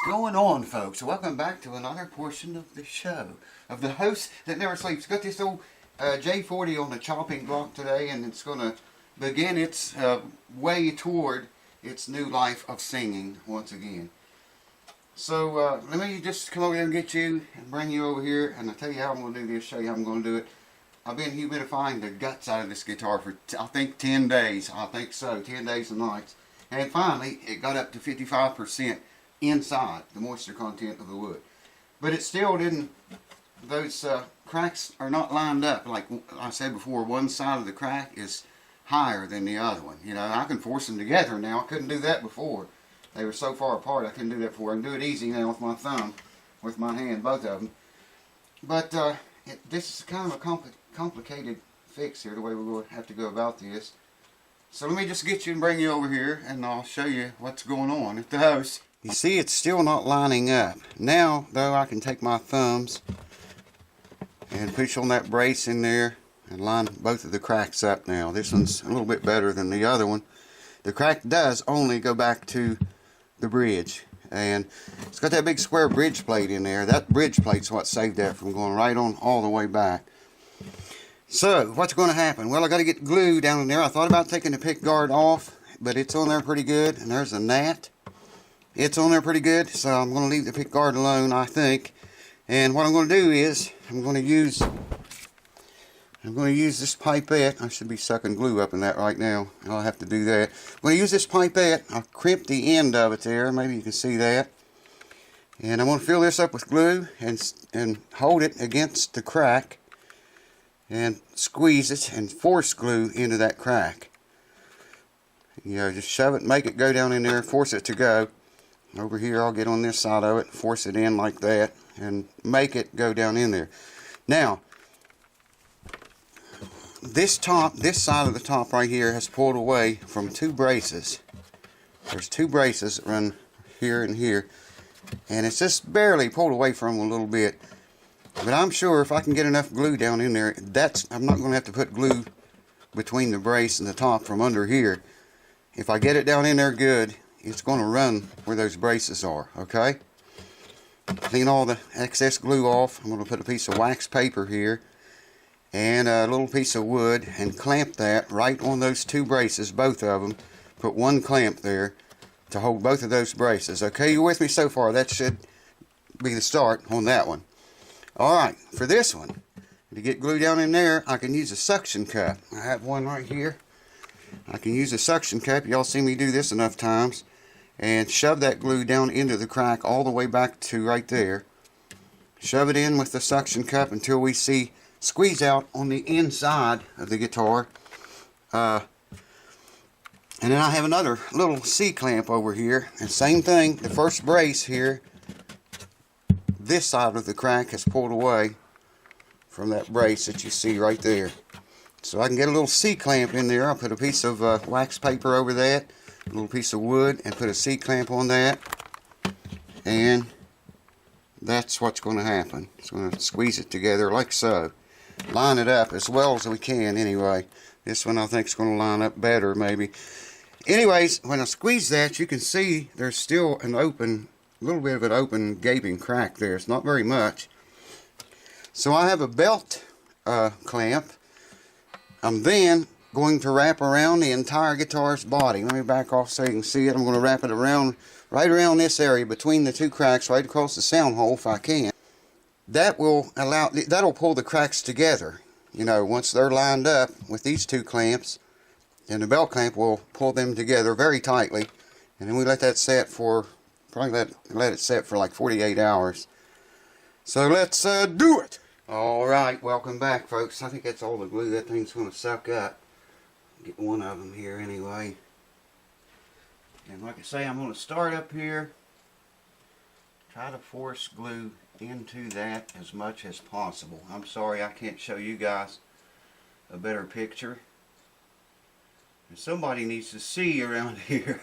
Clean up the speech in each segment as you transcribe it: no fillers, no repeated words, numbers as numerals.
going on, folks? Welcome back to another portion of the show of the host that never sleeps. Got this old j40 on the chopping block today, and it's going to begin its way toward its new life of singing once again. So let me just come over there and get you and bring you over here, and I'll tell you how I'm going to do this, show you how I'm going to do it. I've been humidifying the guts out of this guitar for I think 10 days. I think so, 10 days and nights. And finally, it got up to 55% inside, the moisture content of the wood. But it still didn't, those cracks are not lined up. Like I said before, one side of the crack is higher than the other one. You know, I can force them together now. I couldn't do that before. They were so far apart I couldn't do that before. I can do it easy now with my thumb, with my hand, both of them. But this is kind of a complicated fix here, the way we're going to have to go about this. So let me just get you and bring you over here, and I'll show you what's going on at the house. You see, it's still not lining up. Now, though, I can take my thumbs and push on that brace in there and line both of the cracks up now. This one's a little bit better than the other one. The crack does only go back to the bridge, and it's got that big square bridge plate in there. That bridge plate's what saved that from going right on all the way back. So, what's going to happen? Well, I got to get glue down in there. I thought about taking the pick guard off, but it's on there pretty good, and there's a gnat. It's on there pretty good, so I'm going to leave the pick guard alone, I think. And what I'm going to do is, I'm going to use this pipette. I should be sucking glue up in that right now. I'll have to do that. I'm going to use this pipette. I'll crimp the end of it there. Maybe you can see that. And I'm going to fill this up with glue and hold it against the crack and squeeze it and force glue into that crack. You know, just shove it, make it go down in there, force it to go. Over here, I'll get on this side of it, force it in like that, and make it go down in there. Now, this side of the top right here has pulled away from two braces. There's two braces that run here and here, and it's just barely pulled away from them a little bit. But I'm sure if I can get enough glue down in there, I'm not going to have to put glue between the brace and the top from under here. If I get it down in there good, it's going to run where those braces are, okay? Clean all the excess glue off. I'm going to put a piece of wax paper here and a little piece of wood and clamp that right on those two braces, both of them. Put one clamp there to hold both of those braces. Okay, you with me so far? That should be the start on that one. Alright, for this one, to get glue down in there, I can use a suction cup. I have one right here. I can use a suction cup. Y'all see me do this enough times. And shove that glue down into the crack all the way back to right there. Shove it in with the suction cup until we see squeeze out on the inside of the guitar. And then I have another little C-clamp over here. And same thing, the first brace here, this side of the crack has pulled away from that brace that you see right there. So I can get a little C-clamp in there. I'll put a piece of wax paper over that, a little piece of wood, and put a C-clamp on that. And that's what's going to happen. It's going to squeeze it together like so. Line it up as well as we can anyway. This one I think is going to line up better maybe. Anyways, when I squeeze that, you can see there's still an open, a little bit of an open gaping crack there. It's not very much. So I have a belt clamp. I'm then going to wrap around the entire guitar's body. Let me back off so you can see it. I'm going to wrap it around, right around this area between the two cracks, right across the sound hole if I can. That will allow, that'll pull the cracks together. You know, once they're lined up with these two clamps, and the belt clamp will pull them together very tightly. And then we let that set for, probably let it set for like 48 hours. So let's do it! Alright, welcome back folks. I think that's all the glue that thing's going to suck up. Get one of them here anyway. And like I say, I'm going to start up here. Try to force glue into that as much as possible. I'm sorry I can't show you guys a better picture. And somebody needs to see around here.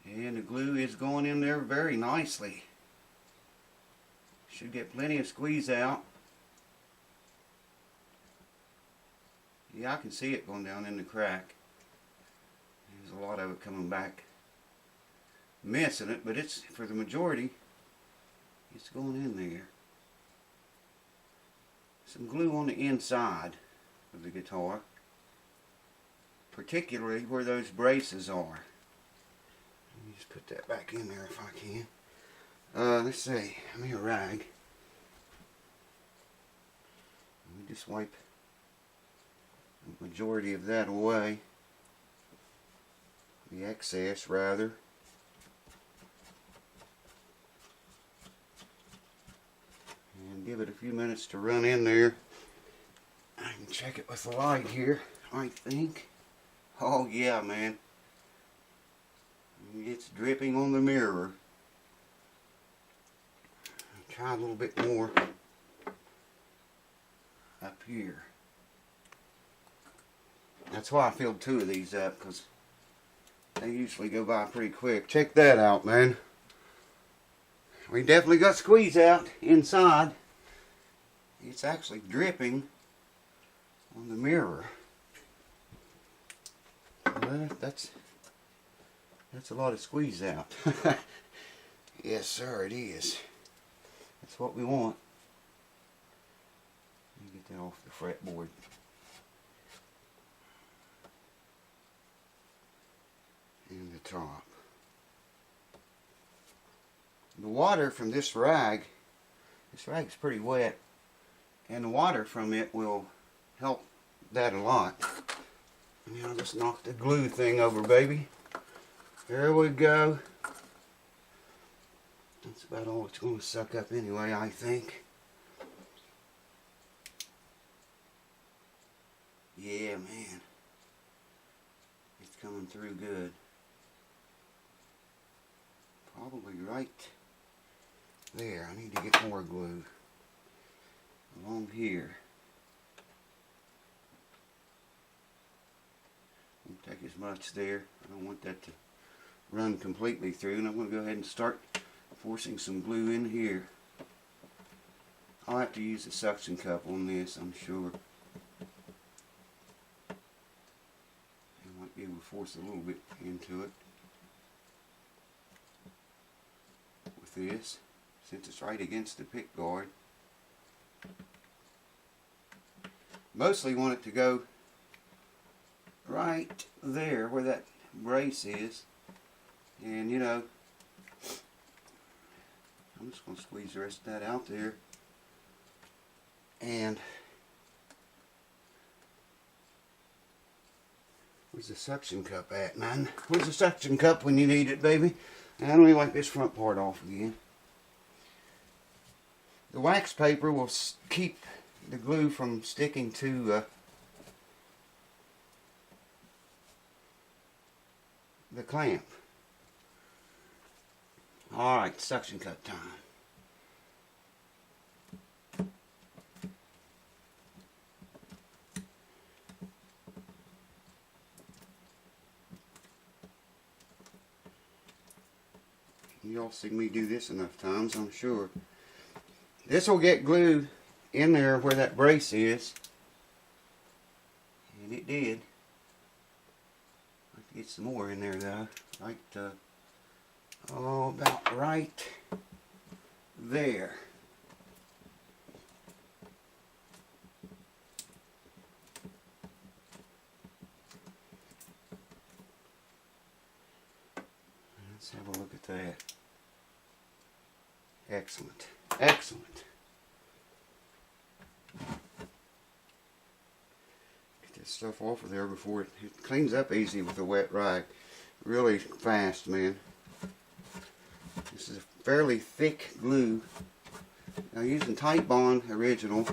And the glue is going in there very nicely. Should get plenty of squeeze out. Yeah, I can see it going down in the crack. There's a lot of it coming back, messing it, but it's, for the majority, it's going in there. Some glue on the inside of the guitar, particularly where those braces are. Let me just put that back in there if I can. Let's see, give me a rag. Let me just wipe the majority of that away. The excess, rather. And give it a few minutes to run in there. I can check it with the light here, I think. Oh yeah, man. It's dripping on the mirror. Try a little bit more up here. That's why I filled 2 of these up, because they usually go by pretty quick. Check that out, man. We definitely got squeeze out inside. It's actually dripping on the mirror. Well, that's a lot of squeeze out. Yes, sir, it is. That's what we want. Let me get that off the fretboard. And the top. The water from this rag's pretty wet, and the water from it will help that a lot. And I'll just knock the glue thing over, baby. There we go. That's about all it's going to suck up anyway, I think. Yeah, man. It's coming through good. Probably right there. I need to get more glue along here. Won't take as much there. I don't want that to run completely through, and I'm going to go ahead and start forcing some glue in here. I'll have to use a suction cup on this, I'm sure. I might be able to force a little bit into it with this, since it's right against the pick guard. Mostly want it to go right there where that brace is, and you know, I'm just going to squeeze the rest of that out there. And where's the suction cup at, man? Where's the suction cup when you need it, baby? And let me wipe this front part off again. The wax paper will keep the glue from sticking to the clamp. Alright, suction cup time. Y'all seen me do this enough times, I'm sure. This will get glued in there where that brace is. And it did. I'll get some more in there though. Right, oh, about right there. Let's have a look at that. Excellent. Excellent. Get this stuff off of there before it cleans up easy with a wet rag. Really fast, man. This is a fairly thick glue. I'm using Tight Bond Original,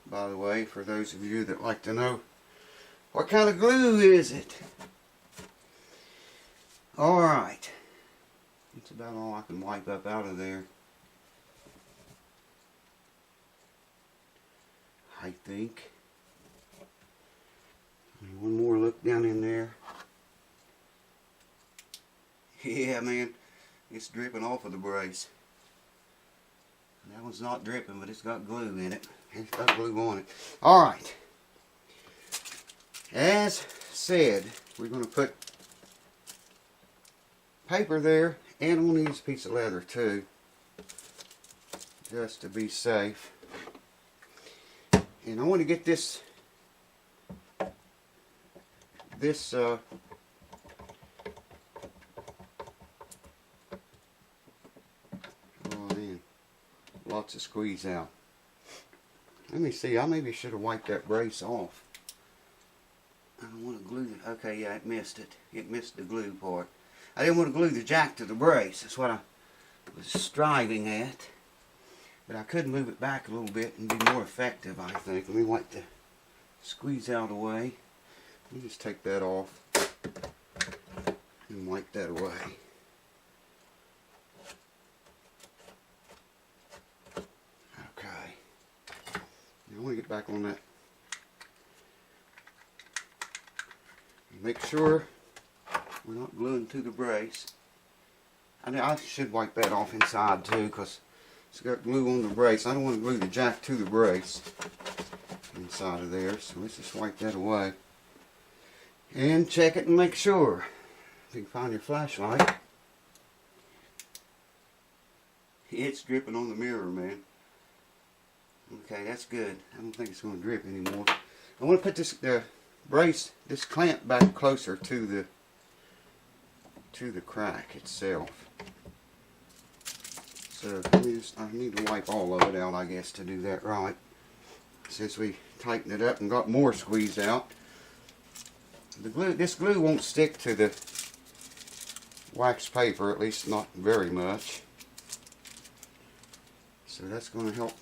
by the way, for those of you that like to know what kind of glue is it. Alright. That's about all I can wipe up out of there, I think. And one more look down in there. Yeah, man, it's dripping off of the brace. That one's not dripping, but it's got glue in it. It's got glue on it. Alright. As said, we're going to put paper there, and I'm going to use a piece of leather too, just to be safe. And I want to get this oh man, lots of squeeze out. Let me see, I maybe should have wiped that brace off. I don't want to glue it. Okay, yeah, it missed it. It missed the glue part. I didn't want to glue the jack to the brace. That's what I was striving at. But I could move it back a little bit and be more effective, I think. Let me wipe the squeeze out of the way. Let me just take that off and wipe that away. Okay. Now I want to get back on that. Make sure we're not gluing to the brace. I should wipe that off inside too, because it's got glue on the brace. I don't want to glue the jack to the brace inside of there, so let's just wipe that away. And check it and make sure. If you can find your flashlight. It's dripping on the mirror, man. Okay, that's good. I don't think it's going to drip anymore. I want to put this brace, this clamp back closer to the crack itself. So I need to wipe all of it out, I guess, to do that right. Since we tightened it up and got more squeeze out. This glue won't stick to the wax paper, at least not very much. So that's going to help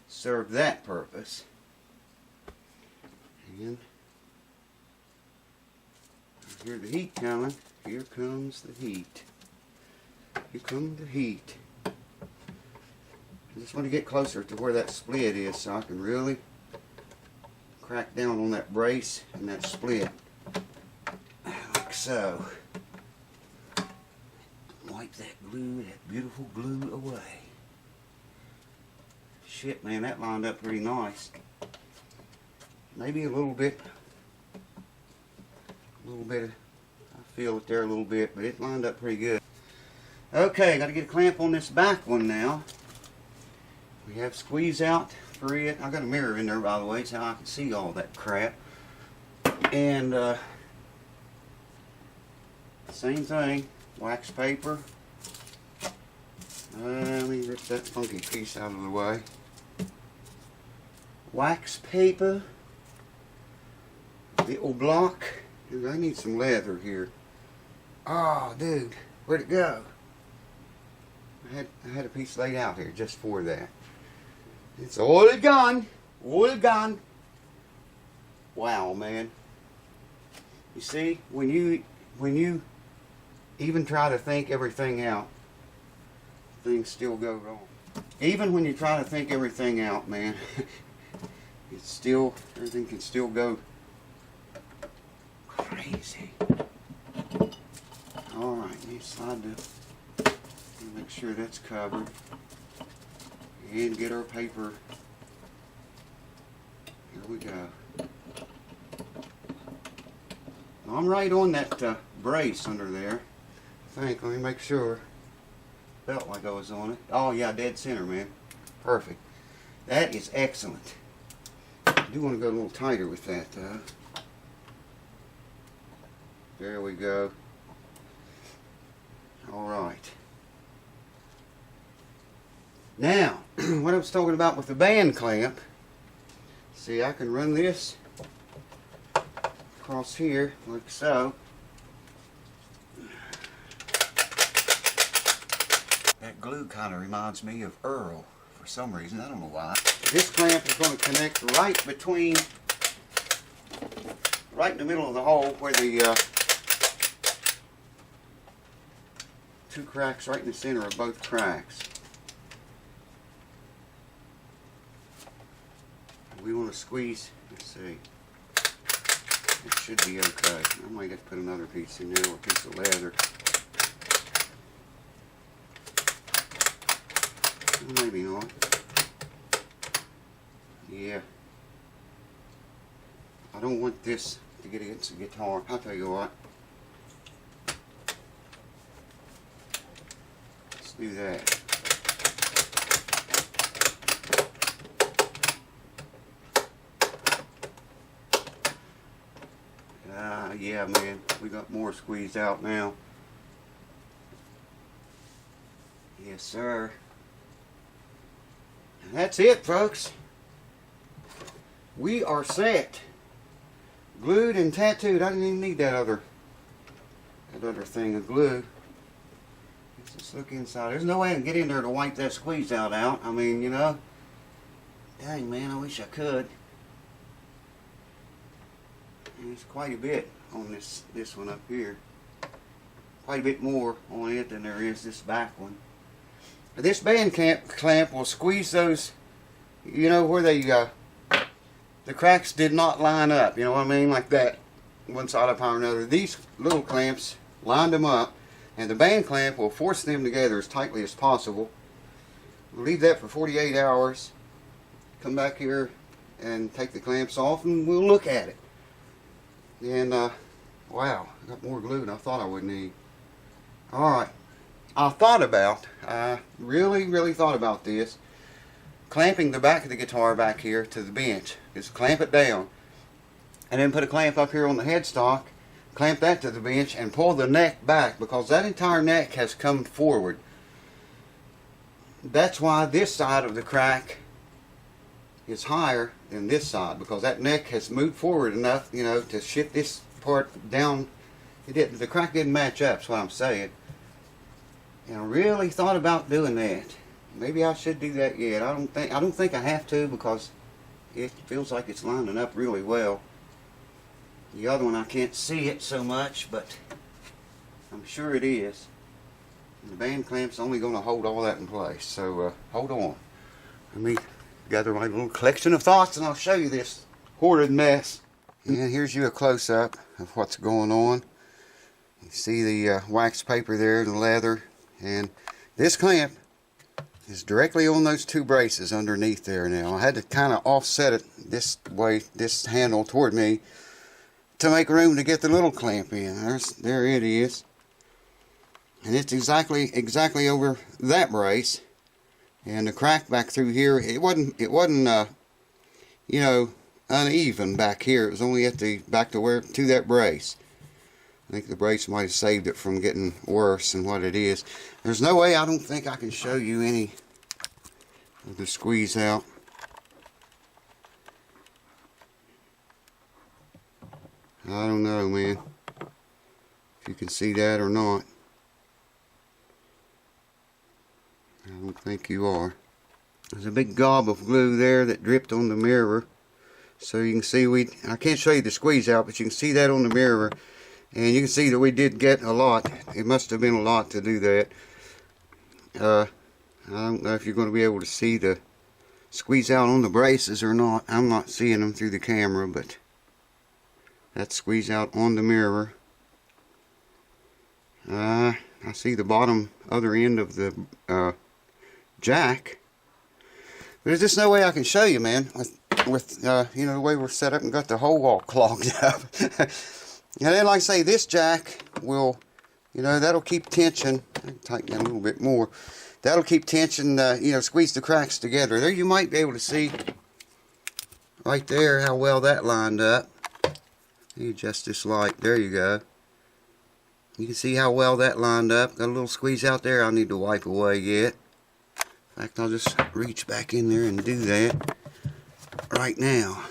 serve that purpose. And I hear the heat coming. Here comes the heat. Here comes the heat. I just want to get closer to where that split is so I can really crack down on that brace and that split. Like so. Wipe that glue, that beautiful glue away. Shit, man, that lined up pretty nice. Maybe a little bit I feel it there a little bit, but it lined up pretty good. Okay, got to get a clamp on this back one now. We have squeeze out for it. I got a mirror in there, by the way, so I can see all that crap. And same thing, wax paper. Let me rip that funky piece out of the way. Wax paper. Little block. Dude, I need some leather here. Oh, dude, where'd it go? I had a piece laid out here just for that. It's all gone. All gone. Wow, man. You see, when you even try to think everything out, things still go wrong. Even when you try to think everything out, man, it's still, everything can still go crazy. Alright, let me slide the, make sure that's covered. And get our paper. Here we go. Now I'm right on that brace under there. I think, let me make sure. Felt like I was on it. Oh yeah, dead center, man. Perfect. That is excellent. I do want to go a little tighter with that though. There we go. Alright. Now, what I was talking about with the band clamp, see, I can run this across here like so. That glue kind of reminds me of Earl for some reason. I don't know why. This clamp is going to connect right between, right in the middle of the hole where the two cracks, right in the center of both cracks. We want to squeeze, let's see, it should be okay. I might have to put another piece in there, or a piece of leather. Maybe not. Yeah. I don't want this to get against the guitar. I'll tell you what. do that. Yeah, man, we got more squeezed out now. Yes, sir. And that's it, folks. We are set. Glued and tattooed. I didn't even need that other thing of glue. Let's just look inside. There's no way I can get in there to wipe that squeeze out. I mean, you know. Dang, man, I wish I could. And it's quite a bit on this one up here. Quite a bit more on it than there is this back one. This band clamp will squeeze those, you know, where they the cracks did not line up, you know what I mean, like that, one side upon another. These little clamps lined them up, and the band clamp will force them together as tightly as possible. We'll leave that for 48 hours. Come back here and take the clamps off, and we'll look at it. And wow, I got more glue than I thought I would need. Alright, I really thought about this, clamping the back of the guitar back here to the bench. Just clamp it down, and then put a clamp up here on the headstock, clamp that to the bench, and pull the neck back, because that entire neck has come forward. That's why this side of the crack is higher than this side, because that neck has moved forward enough, you know, to shift this part down. The crack didn't match up, that's what I'm saying. And I really thought about doing that. Maybe I should do that yet. I don't think I have to, because it feels like it's lining up really well. The other one I can't see it so much, but I'm sure it is. And the band clamp's only going to hold all that in place. So hold on. Let me gather my little collection of thoughts, and I'll show you this horrid mess. And here's you a close-up of what's going on. You see the wax paper there, the leather, and this clamp is directly on those two braces underneath there. Now I had to kind of offset it this way, this handle toward me, to make room to get the little clamp in. There it is, and it's exactly over that brace. And the crack back through here, it wasn't you know, uneven back here. It was only at the back to that brace. I think the brace might have saved it from getting worse than what it is. There's no way, I don't think I can show you any of the squeeze out. I don't know, man, if you can see that or not. I don't think you are. There's a big gob of glue there that dripped on the mirror. So you can see I can't show you the squeeze out, but you can see that on the mirror. And you can see that we did get a lot. It must have been a lot to do that. I don't know if you're going to be able to see the squeeze out on the braces or not. I'm not seeing them through the camera, but that's squeeze out on the mirror. I see the bottom other end of the jack. But there's just no way I can show you, man, with you know, the way we're set up and got the hole all clogged up. And then, like I say, this jack will, you know, that'll keep tension. I can tighten that a little bit more. That'll keep tension, you know, squeeze the cracks together. There you might be able to see right there how well that lined up. You adjust this light. There you go. You can see how well that lined up. Got a little squeeze out there I need to wipe away yet. In fact, I'll just reach back in there and do that right now.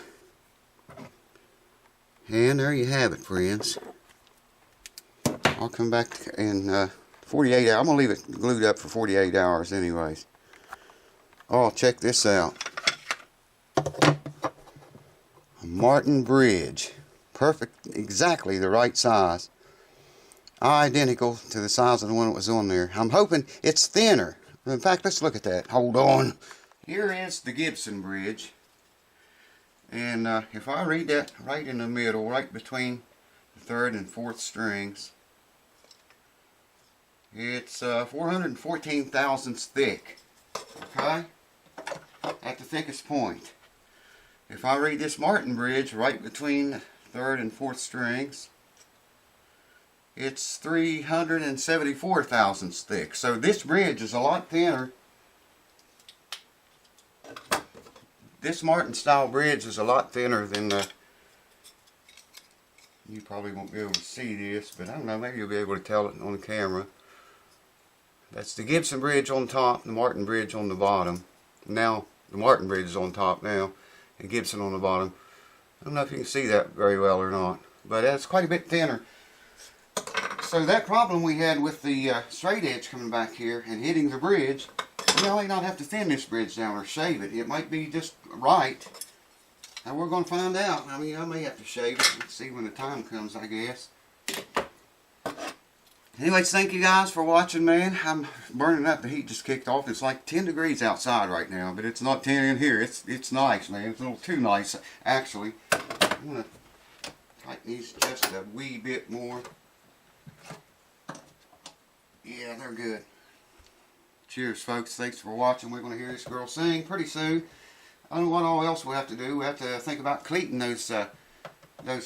And there you have it, friends. I'll come back in 48 hours. I'm going to leave it glued up for 48 hours anyways. Oh, check this out. A Martin bridge. Perfect, exactly the right size. Identical to the size of the one that was on there. I'm hoping it's thinner. In fact, let's look at that. Hold on. Here is the Gibson bridge. And if I read that right in the middle, right between the third and fourth strings, it's 414 thousandths thick. Okay? At the thickest point. If I read this Martin bridge right between the third and fourth strings, it's 374 thousandths thick. So this bridge is a lot thinner. This Martin style bridge is a lot thinner than the, you probably won't be able to see this, but I don't know, maybe you'll be able to tell it on the camera. That's the Gibson bridge on top, the Martin bridge on the bottom. Now, the Martin bridge is on top now, and Gibson on the bottom. I don't know if you can see that very well or not, but that's quite a bit thinner. So that problem we had with the straight edge coming back here and hitting the bridge, we may not have to thin this bridge down or shave it. It might be just right. Now we're going to find out. I mean, I may have to shave it. Let's see when the time comes, I guess. Anyways, thank you guys for watching, man. I'm burning up. The heat just kicked off. It's like 10 degrees outside right now, but it's not 10 in here. It's nice, man. It's a little too nice, actually. I'm going to tighten these just a wee bit more. Yeah, they're good. Cheers, folks. Thanks for watching. We're going to hear this girl sing pretty soon. I don't know what all else we'll have to do. We have to think about cleating those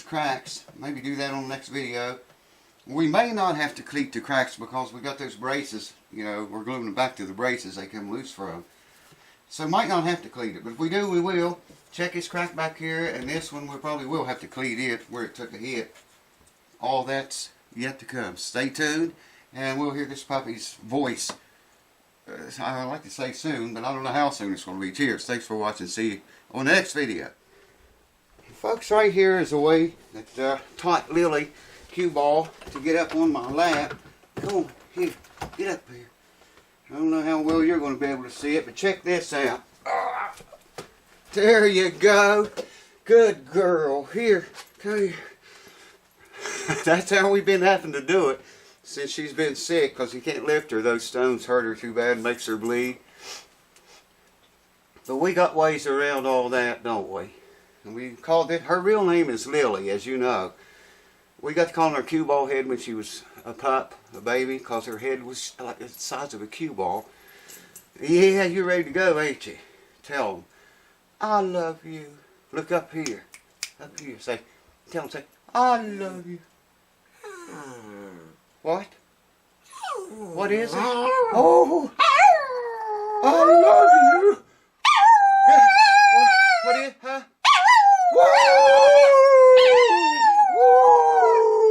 cracks. Maybe do that on the next video. We may not have to cleat the cracks because we got those braces. You know, we're gluing them back to the braces they come loose from. So might not have to cleat it. But if we do, we will. Check this crack back here. And this one, we probably will have to cleat it where it took a hit. All that's yet to come. Stay tuned. And we'll hear this puppy's voice. I'd like to say soon, but I don't know how soon it's going to be. Cheers. Thanks for watching. See you on the next video. Folks, right here is a way that taught Lily cue ball to get up on my lap. Come on, here, get up here. I don't know how well you're going to be able to see it, but check this out. There you go. Good girl. Here, come here. That's how we've been having to do it since she's been sick, because you can't lift her. Those stones hurt her too bad, makes her bleed. But we got ways around all that, don't we? And we called it, her real name is Lily, as you know. We got to call her cue ball head when she was a pup, a baby, because her head was like the size of a cue ball. Yeah, you're ready to go, ain't you? Tell them, I love you. Look up here. Up here. Say, tell them, say, I love you. What? What is it? Oh! I love you! What is it? Huh?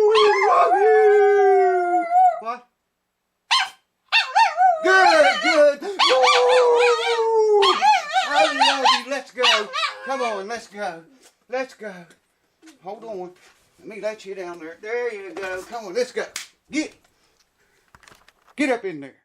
We love you! What? Good! I love you! Let's go! Come on, let's go! Let's go! Hold on. Let me let you down there. There you go. Come on, let's go. Get up in there.